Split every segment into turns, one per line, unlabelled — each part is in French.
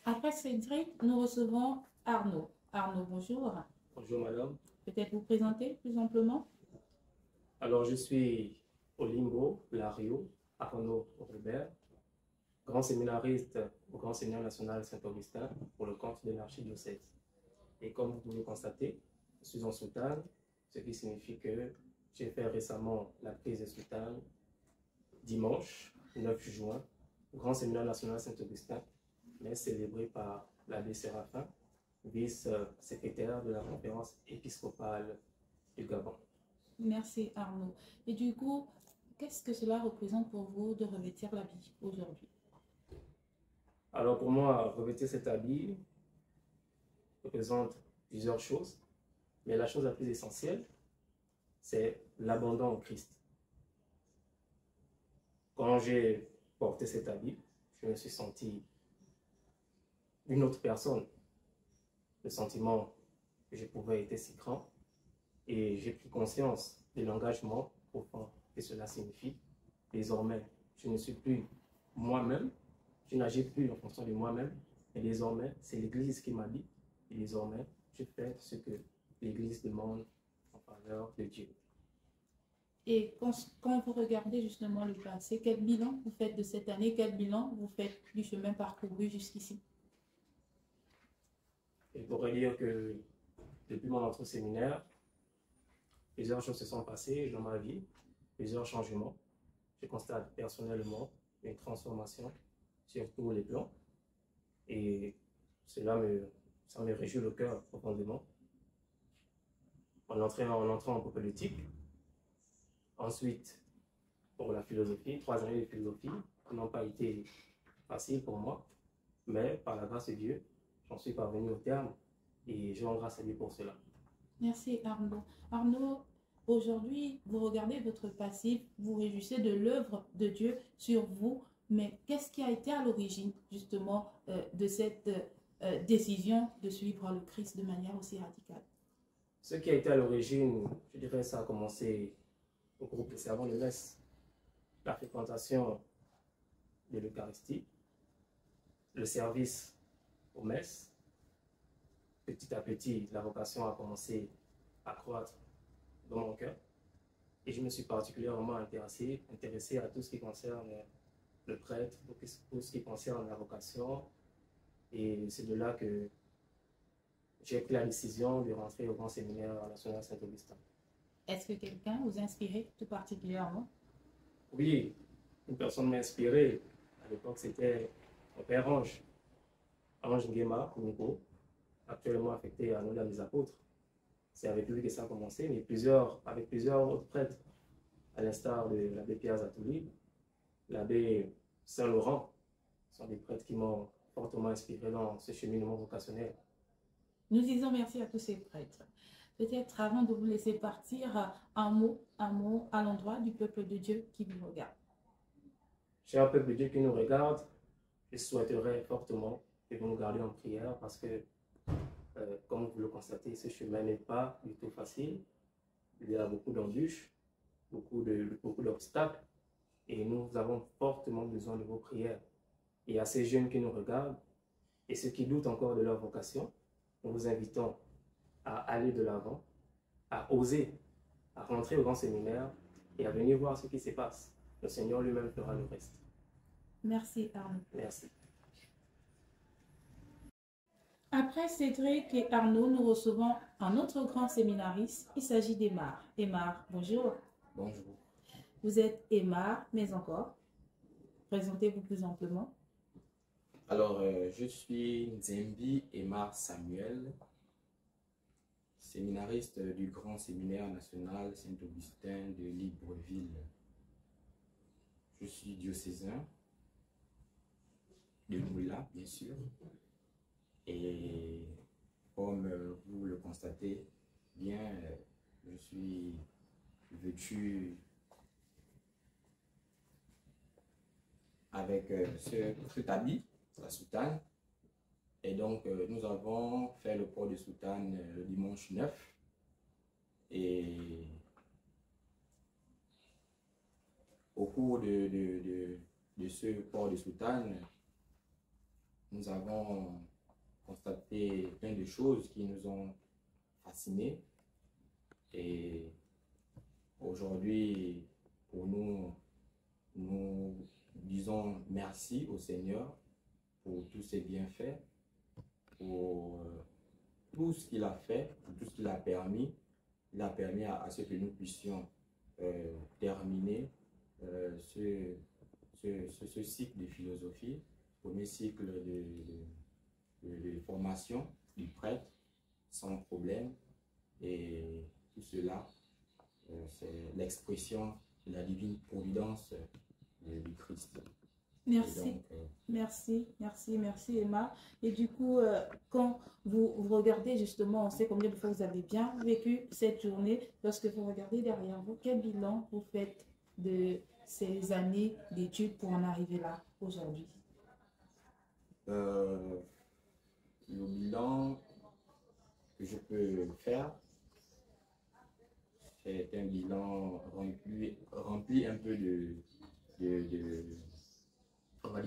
Après Cédric, nous recevons Arnaud. Arnaud, bonjour.
Bonjour madame.
Peut-être vous présenter plus amplement?
Alors je suis Olimbo Lario Arnaud Robert, grand séminariste au Grand Séminaire national Saint-Augustin pour le compte de l'archidiocèse. Et comme vous pouvez constater, je suis en soutane, ce qui signifie que j'ai fait récemment la prise de soutane dimanche 9 juin au Grand Séminaire national Saint-Augustin, mais célébré par l'abbé Séraphin, vice-secrétaire de la conférence épiscopale du Gabon.
Merci Arnaud. Et du coup, qu'est-ce que cela représente pour vous de revêtir l'habit aujourd'hui?
Alors pour moi, revêtir cet habit représente plusieurs choses, mais la chose la plus essentielle, c'est l'abandon en Christ. Quand j'ai porté cet habit, je me suis senti une autre personne. Le sentiment que j'éprouvais était si grand et j'ai pris conscience de l'engagement profond que cela signifie. Désormais, je ne suis plus moi-même, je n'agis plus en fonction de moi-même, et désormais, c'est l'Église qui m'habite, et désormais, je fais ce que l'Église demande en faveur de Dieu.
Et quand vous regardez justement le passé, quel bilan vous faites de cette année? Quel bilan vous faites du chemin parcouru jusqu'ici?
Je pourrais dire que depuis mon entrée au séminaire, plusieurs choses se sont passées dans ma vie, plusieurs changements. Je constate personnellement une transformation sur tous les plans et ça me réjouit le cœur profondément. En entrant en politique, ensuite pour la philosophie, 3 années de philosophie n'ont pas été faciles pour moi, mais par la grâce de Dieu, j'en suis parvenu au terme et je rends grâce à Dieu pour cela.
Merci Arnaud. Arnaud, aujourd'hui, vous regardez votre passif, vous réjouissez de l'œuvre de Dieu sur vous, mais qu'est-ce qui a été à l'origine justement de cette décision de suivre le Christ de manière aussi radicale?
Ce qui a été à l'origine, je dirais, ça a commencé au groupe des servants de messe, la fréquentation de l'Eucharistie, le service aux messes. Petit à petit, la vocation a commencé à croître dans mon cœur et je me suis particulièrement intéressé à tout ce qui concerne le prêtre, tout ce qui concerne la vocation, et c'est de là que j'ai pris la décision de rentrer au Grand Séminaire national Saint-Augustin.
Est-ce que quelqu'un vous a inspiré tout particulièrement?
Oui, une personne m'a inspiré. À l'époque, c'était mon père Ange Nguema Kouniko, actuellement affecté à Notre-Dame des Apôtres. C'est avec lui que ça a commencé, mais avec plusieurs autres prêtres, à l'instar de l'abbé Pierre Zatouli, l'abbé Saint-Laurent, sont des prêtres qui m'ont fortement inspiré dans ce cheminement vocationnel.
Nous disons merci à tous ces prêtres. Peut-être avant de vous laisser partir, un mot à l'endroit du peuple de Dieu qui vous regarde.
Cher peuple de Dieu qui nous regarde, je souhaiterais fortement que vous nous gardiez en prière parce que, comme vous le constatez, ce chemin n'est pas du tout facile. Il y a beaucoup d'embûches, beaucoup d'obstacles et nous avons fortement besoin de vos prières. Et à ces jeunes qui nous regardent et ceux qui doutent encore de leur vocation, nous vous invitons à aller de l'avant, à oser, à rentrer au grand séminaire et à venir voir ce qui se passe. Le Seigneur lui-même fera le reste.
Merci Arnaud.
Merci.
Après Cédric et Arnaud, nous recevons un autre grand séminariste. Il s'agit d'Emar. Emar, bonjour.
Bonjour.
Vous êtes Emar, mais encore. Présentez-vous plus amplement.
Alors, je suis Nzembi Emar Samuel, séminariste du Grand Séminaire national Saint-Augustin de Libreville. Je suis diocésain de Moula, bien sûr. Et comme vous le constatez bien, je suis vêtu avec cet habit, la soutane. Et donc, nous avons fait le port de soutane le dimanche 9. Et au cours de ce port de soutane, nous avons constaté plein de choses qui nous ont fascinés. Et aujourd'hui, pour nous, nous disons merci au Seigneur pour tous ses bienfaits, pour tout ce qu'il a fait, pour tout ce qu'il a permis. Il a permis à ce que nous puissions terminer ce cycle de philosophie, premier cycle de formation du prêtre, sans problème. Et tout cela, c'est l'expression de la divine providence du Christ.
Merci,
Donc,
merci Emma. Et du coup, quand vous regardez justement, on sait combien de fois vous avez bien vécu cette journée, lorsque vous regardez derrière vous, quel bilan vous faites de ces années d'études pour en arriver là aujourd'hui?
Le bilan que je peux faire, c'est un bilan rempli un peu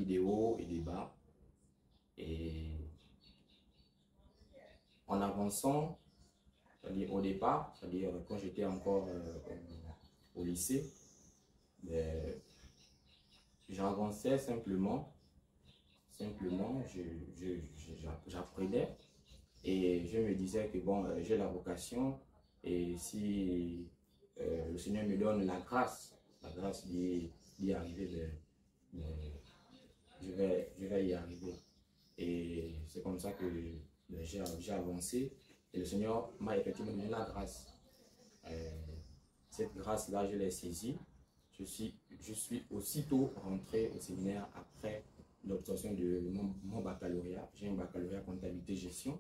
des hauts et des bas. Et en avançant, c'est-à-dire au départ, c'est-à-dire quand j'étais encore au lycée, j'avançais simplement, j'apprenais et je me disais que bon, j'ai la vocation et si le Seigneur me donne la grâce d'y arriver, je vais y arriver. Et c'est comme ça que j'ai avancé et le Seigneur m'a effectivement donné la grâce. Cette grâce-là, je l'ai saisie. Je suis aussitôt rentré au séminaire après l'obtention de mon baccalauréat. J'ai un baccalauréat comptabilité-gestion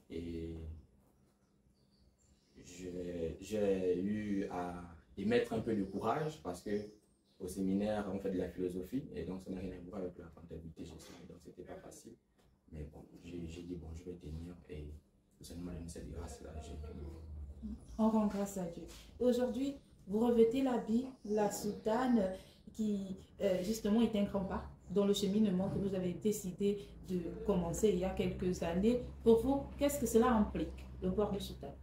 et j'ai eu à y mettre un peu de courage parce que au séminaire, on fait de la philosophie et donc ça n'a rien à voir avec la comptabilité-gestion. Donc c'était pas facile. Mais bon, j'ai dit bon, je vais tenir et le Seigneur m'a donné cette grâce-là.
On rend grâce à Dieu. Aujourd'hui, vous revêtez l'habit, la soutane qui justement est un grand pas dans le cheminement que vous avez décidé de commencer il y a quelques années. Pour vous, qu'est-ce que cela implique, le port de soutane?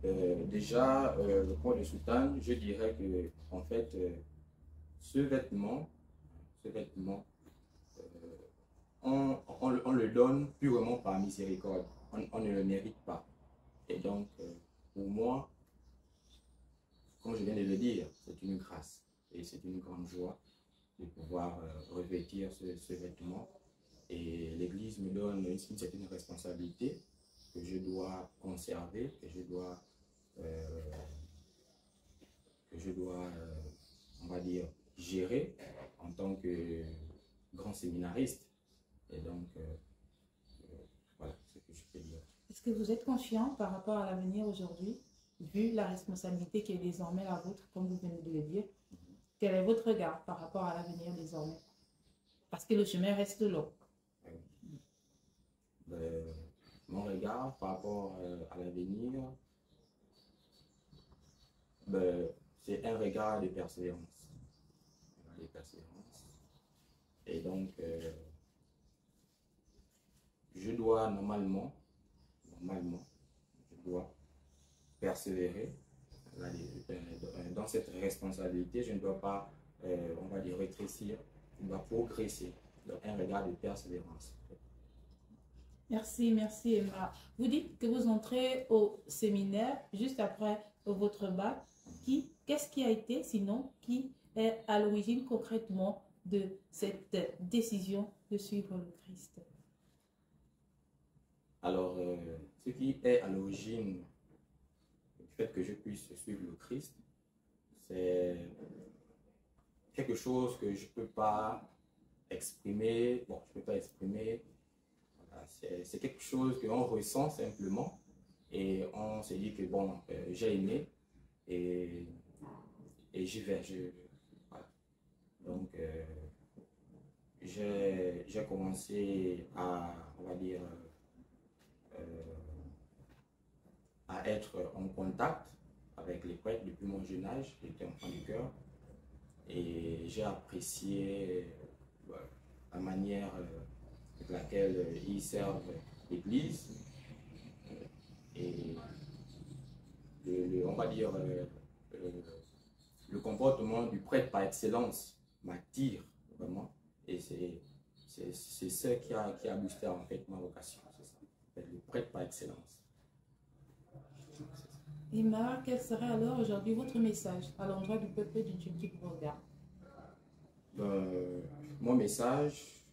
Déjà, le port de soutane, je dirais que en fait, ce vêtement on le donne purement par miséricorde. On ne le mérite pas. Et donc, pour moi, comme je viens de le dire, c'est une grâce et c'est une grande joie de pouvoir revêtir ce vêtement. Et l'Église me donne une certaine responsabilité que je dois conserver, que je dois, on va dire, gérer en tant que grand séminariste. Et donc, voilà ce que je peux dire.
Est-ce que vous êtes confiant par rapport à l'avenir aujourd'hui, vu la responsabilité qui est désormais la vôtre, comme vous venez de le dire? Quel est votre regard par rapport à l'avenir désormais? Parce que le chemin reste long.
Mon regard par rapport à l'avenir, c'est un regard de persévérance. Et donc, je dois normalement, je dois persévérer dans cette responsabilité. Je ne dois pas, on va dire, rétrécir, je dois progresser. Donc, un regard de persévérance.
Merci Emma. Vous dites que vous entrez au séminaire juste après votre bac. Qu'est-ce qui a été, sinon, qui est à l'origine concrètement de cette décision de suivre le Christ?
Alors, ce qui est à l'origine du fait que je puisse suivre le Christ, c'est quelque chose que je ne peux pas exprimer. Bon, je ne peux pas exprimer. Voilà, c'est quelque chose qu'on ressent simplement et on se dit que bon, j'ai aimé et j'y vais. Voilà. Donc, j'ai commencé à, on va dire, à être en contact avec les prêtres depuis mon jeune âge. J'étais enfant du cœur et j'ai apprécié la manière avec laquelle ils servent l'Église. Et on va dire, le comportement du prêtre par excellence m'attire vraiment. Et c'est ce qui a boosté en fait ma vocation, c'est ça. Le prêtre par excellence.
Emma, quel serait alors aujourd'hui votre message à l'endroit du peuple du Dieu qui vous regarde?
Mon message,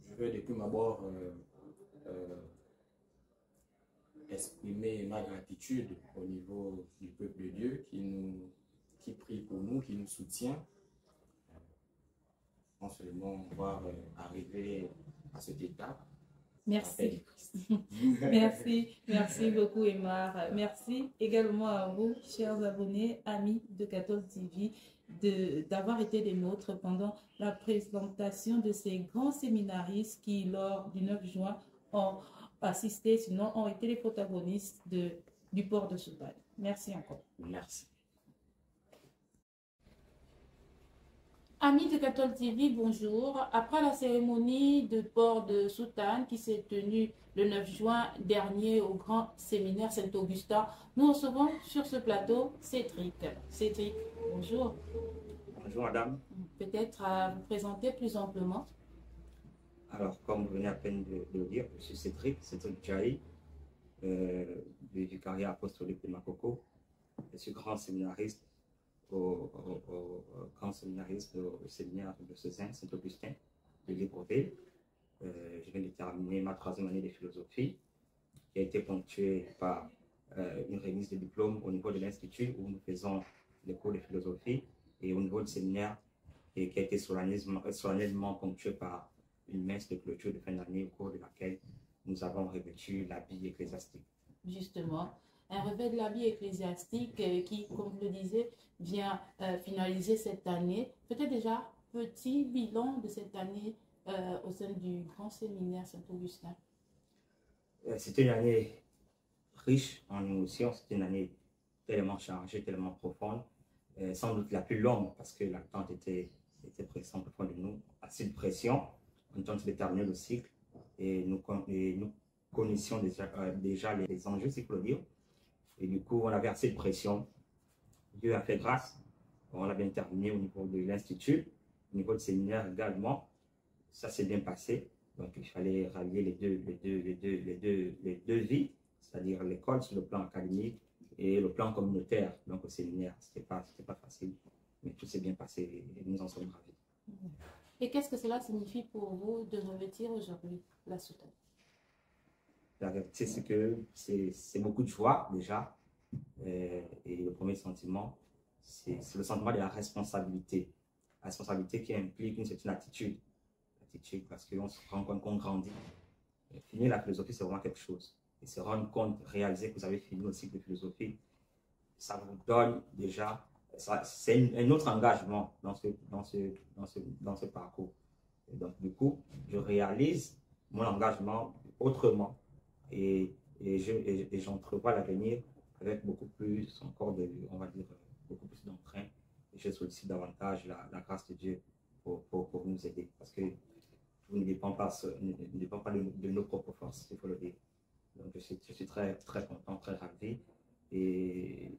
je veux depuis d'abord exprimer ma gratitude au niveau du peuple de Dieu qui prie pour nous, qui nous soutient. Non seulement voir arriver à cette étape.
Merci. Merci beaucoup Emma. Merci également à vous, chers abonnés, amis de 14 TV, d'avoir été des nôtres pendant la présentation de ces grands séminaristes qui, lors du 9 juin, ont assisté, sinon ont été les protagonistes du port de Soutane. Merci encore.
Merci.
Amis de Cathol TV, bonjour. Après la cérémonie de port de Soutane qui s'est tenue le 9 juin dernier au grand séminaire Saint-Augustin, nous recevons sur ce plateau Cédric. Cédric, bonjour.
Bonjour madame.
Peut-être à vous présenter plus amplement.
Alors, comme vous venez à peine de le dire, je suis Cédric Djaï, du vicariat apostolique de Makoko. Je suis grand séminariste au séminaire de Saint-Augustin de Libreville. Je viens de terminer ma 3e année de philosophie, qui a été ponctuée par une remise de diplôme au niveau de l'Institut où nous faisons les cours de philosophie, et au niveau du séminaire et qui a été solennellement ponctué par une messe de clôture de fin d'année au cours de laquelle nous avons revêtu l'habit ecclésiastique.
Justement, un revêt de l'habit ecclésiastique qui, comme vous le disiez, vient finaliser cette année. Peut-être déjà petit bilan de cette année au sein du grand séminaire Saint-Augustin.
C'était une année riche en émotions, c'était une année tellement chargée, tellement profonde, sans doute la plus longue parce que l'attente était pressante au fond de nous, assez de pression. On tente de terminer le cycle et nous connaissions déjà les enjeux, c'est pour le dire. Et du coup, on avait assez de pression. Dieu a fait grâce. On a bien terminé au niveau de l'Institut, au niveau du séminaire également. Ça s'est bien passé. Donc, il fallait rallier les deux vies, c'est-à-dire l'école sur le plan académique et le plan communautaire, donc au séminaire. C'était pas facile, mais tout s'est bien passé et nous en sommes ravis.
Et qu'est-ce que cela signifie pour vous de revêtir aujourd'hui la soutane?
La vérité, c'est que c'est beaucoup de joie déjà. Et le premier sentiment, c'est le sentiment de la responsabilité. La responsabilité qui implique une certaine attitude. Parce qu'on se rend compte qu'on grandit. Finir la philosophie, c'est vraiment quelque chose. Et se rendre compte, réaliser que vous avez fini le cycle de philosophie, ça vous donne déjà, c'est un autre engagement dans ce parcours. Et donc, du coup, je réalise mon engagement autrement et j'entrevois l'avenir avec beaucoup plus encore on va dire, beaucoup plus d'emprunt. Et je sollicite davantage la grâce de Dieu pour nous aider. Parce que tout ne dépend pas de nos propres forces, il faut le dire. Donc, je suis très, très content, très ravi. Et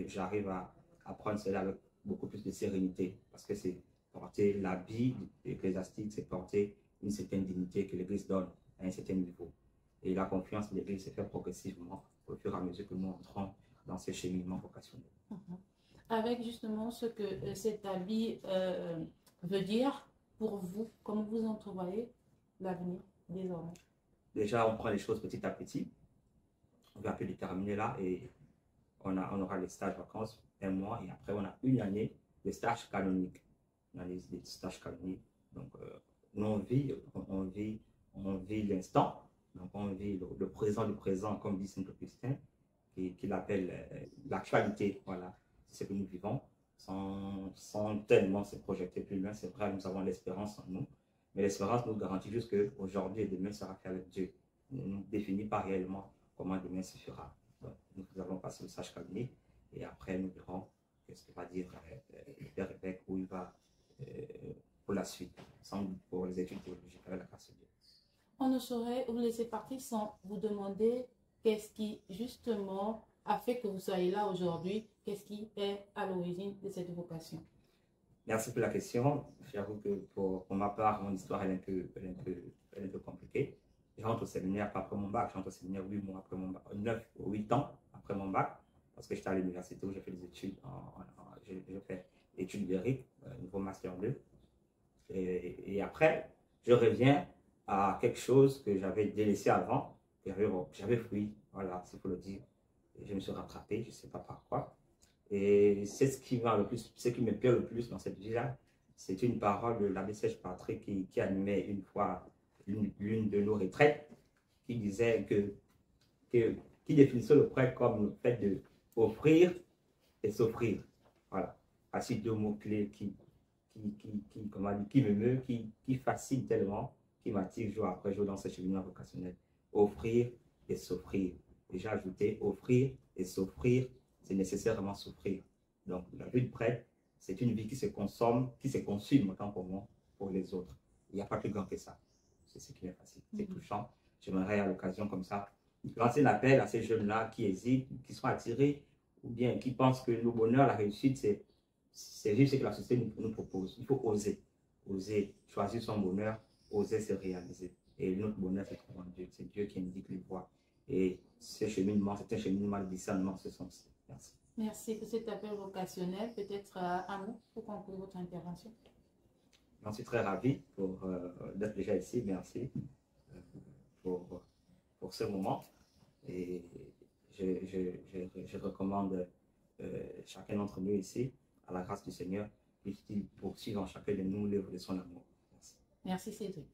j'arrive à prendre cela avec beaucoup plus de sérénité. Parce que c'est porter l'habit ecclésiastique, c'est porter une certaine dignité que l'Église donne à un certain niveau. Et la confiance de l'Église se fait progressivement au fur et à mesure que nous entrons dans ce cheminement vocationnel.
Avec justement ce que cet habit veut dire pour vous, comment vous entrevoyez l'avenir désormais?
Déjà, on prend les choses petit à petit. On va un peu déterminer là et on aura les stages vacances, 1 mois, et après on a une année de stage canonique. Une année de stage canonique. Donc, nous, on vit l'instant. Donc, on vit le présent du présent, comme dit Saint-Augustin, qu'il appelle l'actualité. Voilà, c'est ce que nous vivons, sans tellement se projeter plus loin. C'est vrai, nous avons l'espérance en nous, mais l'espérance nous garantit juste qu'aujourd'hui et demain sera fait avec Dieu. Ne nous définit pas réellement comment demain se fera. Donc, nous allons passer le stage canonique et après, nous verrons ce que va dire le Père évêque, où il va pour la suite, pour les études théologiques avec la grâce de Dieu.
On ne saurait vous laisser partir sans vous demander qu'est-ce qui, justement, a fait que vous soyez là aujourd'hui. Qu'est-ce qui est à l'origine de cette vocation?
Merci pour la question. J'avoue que pour ma part, mon histoire elle est un peu compliquée. Je rentre au séminaire pas après mon bac. Je rentre au séminaire 8 mois après mon bac, 9 ou 8 ans après mon bac, parce que j'étais à l'université où j'ai fait des études, j'ai fait études lyriques, niveau master 2. Et après, je reviens à quelque chose que j'avais délaissé avant, que j'avais fui, voilà, s'il faut le dire. Et je me suis rattrapé, je ne sais pas par quoi. Et c'est ce qui me plaît le plus dans cette vie-là. C'est une parole de l'abbé Serge Patrick qui animait une fois l'une de nos retraites, qui disait qui définissait le prêtre comme le fait de offrir et s'offrir. Voilà. Voici deux mots-clés qui m'émeut, qui fascine tellement, qui m'attire jour après jour dans ce cheminement vocationnel. Offrir et s'offrir. Et j'ai ajouté offrir et s'offrir, c'est nécessairement souffrir. Donc la vie de prêtre, c'est une vie qui se consomme, qui se consume autant pour moi, pour les autres. Il n'y a pas plus grand que ça. C'est ce qui m'est facile. C'est touchant. J'aimerais à l'occasion comme ça lancer un appel à ces jeunes-là qui hésitent, qui sont attirés, ou bien qui pensent que le bonheur, la réussite, c'est vivre ce que la société nous propose. Il faut oser choisir son bonheur, oser se réaliser. Et notre bonheur, c'est trouvé en Dieu. C'est Dieu qui indique les voies. Et ce cheminement, c'est un cheminement de discernement, ce sens. Merci.
Merci pour cet appel vocationnel. Peut-être un mot pour conclure votre intervention.
J'en suis très ravi d'être déjà ici. Merci pour ce moment. Et je recommande chacun d'entre nous ici, à la grâce du Seigneur, puisse-t-il poursuivre en chacun de nous l'œuvre de son amour. Merci.
Merci Cédric.